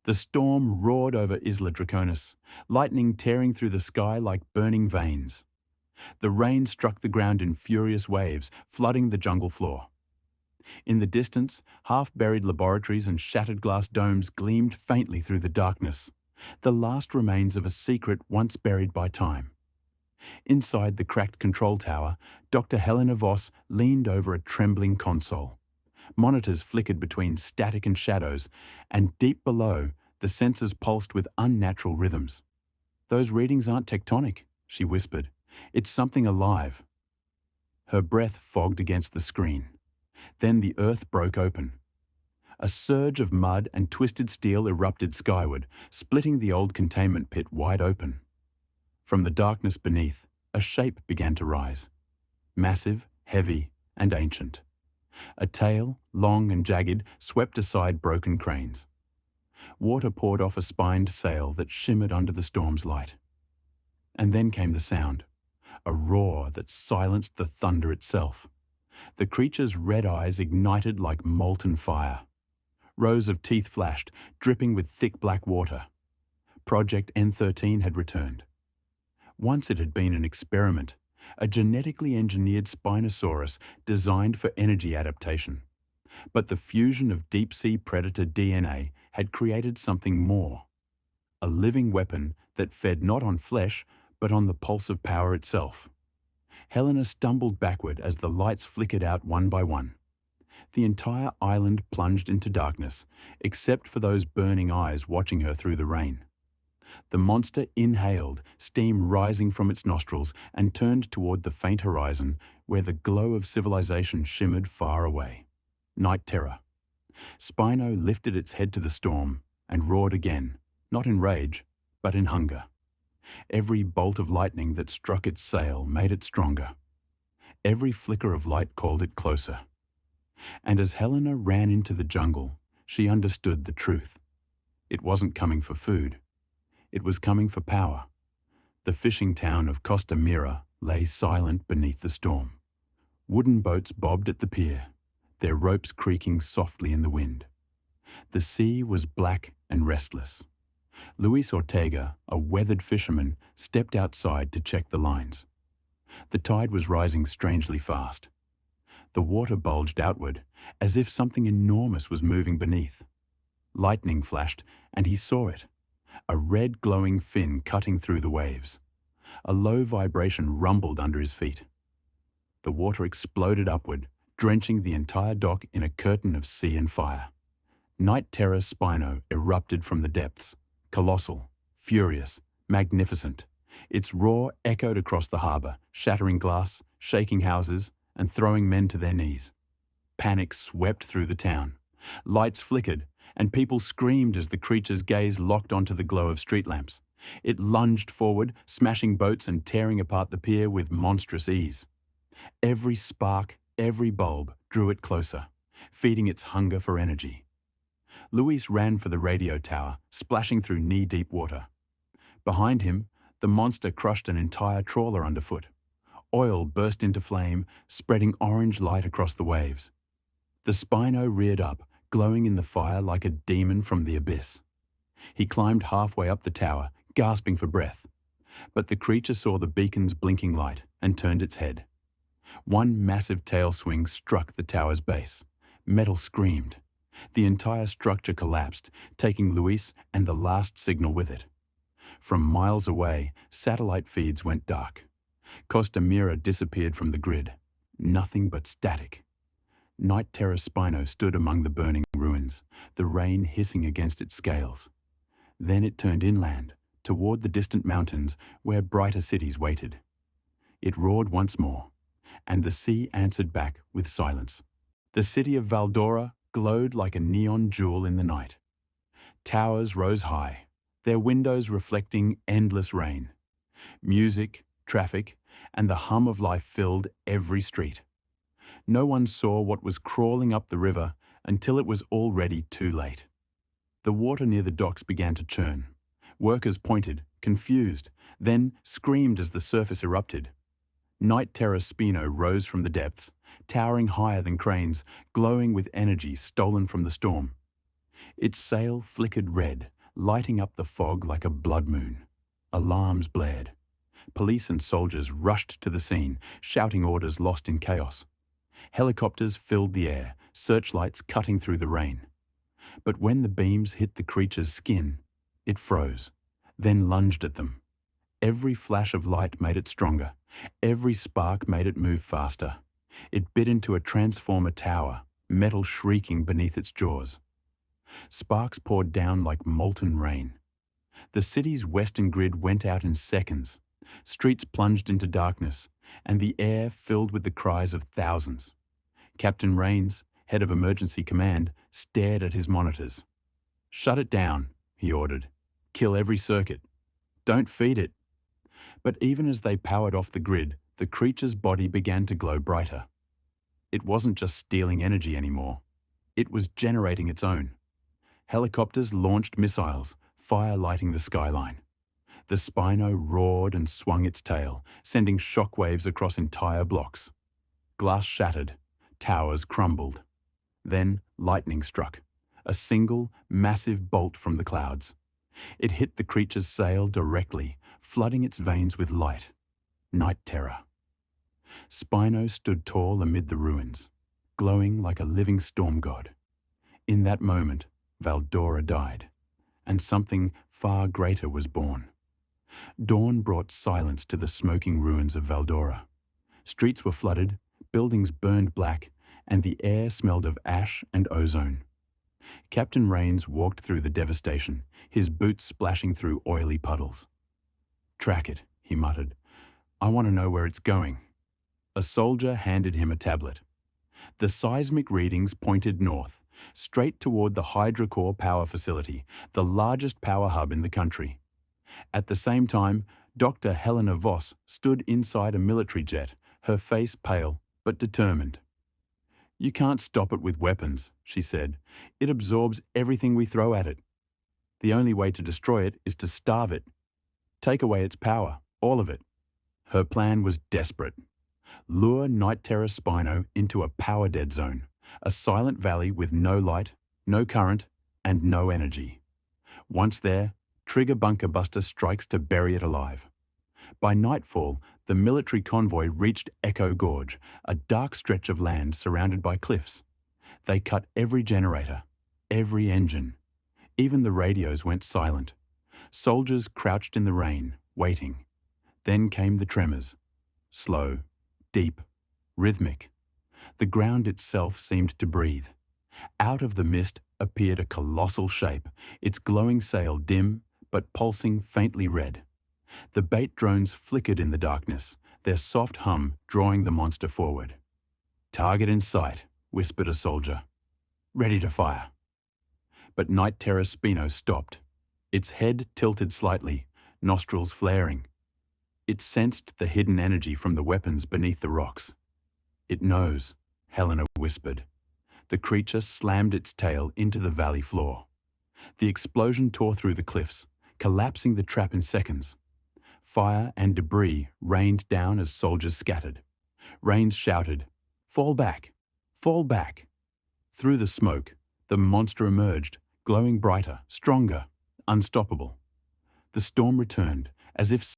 The storm roared over Isla Drakonis, lightning tearing through the sky like burning veins. The rain struck the ground in furious waves, flooding the jungle floor. In the distance, half-buried laboratories and shattered glass domes gleamed faintly through the darkness, the last remains of a secret once buried by time. Inside the cracked control tower, Dr. Helena Voss leaned over a trembling console. Monitors flickered between static and shadows, and deep below, the sensors pulsed with unnatural rhythms. "Those readings aren't tectonic," she whispered. "It's something alive." Her breath fogged against the screen. Then the earth broke open. A surge of mud and twisted steel erupted skyward, splitting the old containment pit wide open. From the darkness beneath, a shape began to rise. Massive, heavy, and ancient. A tail, long and jagged, swept aside broken cranes. Water poured off a spined sail that shimmered under the storm's light. And then came the sound, a roar that silenced the thunder itself. The creature's red eyes ignited like molten fire. Rows of teeth flashed, dripping with thick black water. Project N13 had returned. Once it had been an experiment, a genetically engineered Spinosaurus designed for energy adaptation. But the fusion of deep-sea predator DNA had created something more. A living weapon that fed not on flesh, but on the pulse of power itself. Helena stumbled backward as the lights flickered out one by one. The entire island plunged into darkness, except for those burning eyes watching her through the rain. The monster inhaled, steam rising from its nostrils, and turned toward the faint horizon where the glow of civilization shimmered far away. NightTerror. Spino lifted its head to the storm and roared again, not in rage, but in hunger. Every bolt of lightning that struck its sail made it stronger. Every flicker of light called it closer. And as Helena ran into the jungle, she understood the truth. It wasn't coming for food. It was coming for power. The fishing town of Costa Mira lay silent beneath the storm. Wooden boats bobbed at the pier, their ropes creaking softly in the wind. The sea was black and restless. Luis Ortega, a weathered fisherman, stepped outside to check the lines. The tide was rising strangely fast. The water bulged outward, as if something enormous was moving beneath. Lightning flashed, and he saw it. A red glowing fin cutting through the waves. A low vibration rumbled under his feet. The water exploded upward, drenching the entire dock in a curtain of sea and fire. NightTerror Spino erupted from the depths, colossal, furious, magnificent. Its roar echoed across the harbour, shattering glass, shaking houses, and throwing men to their knees. Panic swept through the town. Lights flickered, and people screamed as the creature's gaze locked onto the glow of street lamps. It lunged forward, smashing boats and tearing apart the pier with monstrous ease. Every spark, every bulb drew it closer, feeding its hunger for energy. Luis ran for the radio tower, splashing through knee-deep water. Behind him, the monster crushed an entire trawler underfoot. Oil burst into flame, spreading orange light across the waves. The Spino reared up, glowing in the fire like a demon from the abyss. He climbed halfway up the tower, gasping for breath. But the creature saw the beacon's blinking light and turned its head. One massive tail swing struck the tower's base. Metal screamed. The entire structure collapsed, taking Luis and the last signal with it. From miles away, satellite feeds went dark. Costa Mira disappeared from the grid. Nothing but static. NightTerror Spino stood among the burning ruins, the rain hissing against its scales. Then it turned inland, toward the distant mountains where brighter cities waited. It roared once more, and the sea answered back with silence. The city of Valdora glowed like a neon jewel in the night. Towers rose high, their windows reflecting endless rain. Music, traffic, and the hum of life filled every street. No one saw what was crawling up the river until it was already too late. The water near the docks began to churn. Workers pointed, confused, then screamed as the surface erupted. NightTerror Spino rose from the depths, towering higher than cranes, glowing with energy stolen from the storm. Its sail flickered red, lighting up the fog like a blood moon. Alarms blared. Police and soldiers rushed to the scene, shouting orders lost in chaos. Helicopters filled the air, searchlights cutting through the rain. But when the beams hit the creature's skin, it froze, then lunged at them. Every flash of light made it stronger. Every spark made it move faster. It bit into a transformer tower, metal shrieking beneath its jaws. Sparks poured down like molten rain. The city's western grid went out in seconds. Streets plunged into darkness, and the air filled with the cries of thousands. Captain Rains, head of emergency command, stared at his monitors. "Shut it down," he ordered. "Kill every circuit. Don't feed it." But even as they powered off the grid, the creature's body began to glow brighter. It wasn't just stealing energy anymore. It was generating its own. Helicopters launched missiles, fire lighting the skyline. The Spino roared and swung its tail, sending shockwaves across entire blocks. Glass shattered, towers crumbled. Then lightning struck, a single, massive bolt from the clouds. It hit the creature's sail directly, flooding its veins with light. Night terror. Spino stood tall amid the ruins, glowing like a living storm god. In that moment, Valdora died, and something far greater was born. Dawn brought silence to the smoking ruins of Valdora. Streets were flooded, buildings burned black, and the air smelled of ash and ozone. Captain Rains walked through the devastation, his boots splashing through oily puddles. "Track it," he muttered. "I want to know where it's going." A soldier handed him a tablet. The seismic readings pointed north, straight toward the hydrocore power facility, the largest power hub in the country. At the same time, Dr. Helena Voss stood inside a military jet, her face pale but determined. "You can't stop it with weapons," she said. "It absorbs everything we throw at it. The only way to destroy it is to starve it. Take away its power, all of it." Her plan was desperate. Lure NightTerror Spino into a power-dead zone, a silent valley with no light, no current, and no energy. Once there, trigger bunker buster strikes to bury it alive. By nightfall, the military convoy reached Echo Gorge, a dark stretch of land surrounded by cliffs. They cut every generator, every engine. Even the radios went silent. Soldiers crouched in the rain, waiting. Then came the tremors. Slow, deep, rhythmic. The ground itself seemed to breathe. Out of the mist appeared a colossal shape, its glowing sail dim but pulsing faintly red. The bait drones flickered in the darkness, their soft hum drawing the monster forward. "Target in sight," whispered a soldier. "Ready to fire." But NightTerror Spino stopped. Its head tilted slightly, nostrils flaring. It sensed the hidden energy from the weapons beneath the rocks. "It knows," Helena whispered. The creature slammed its tail into the valley floor. The explosion tore through the cliffs, collapsing the trap in seconds. Fire and debris rained down as soldiers scattered. Rains shouted, "Fall back! Fall back!" Through the smoke, the monster emerged, glowing brighter, stronger, unstoppable. The storm returned, as if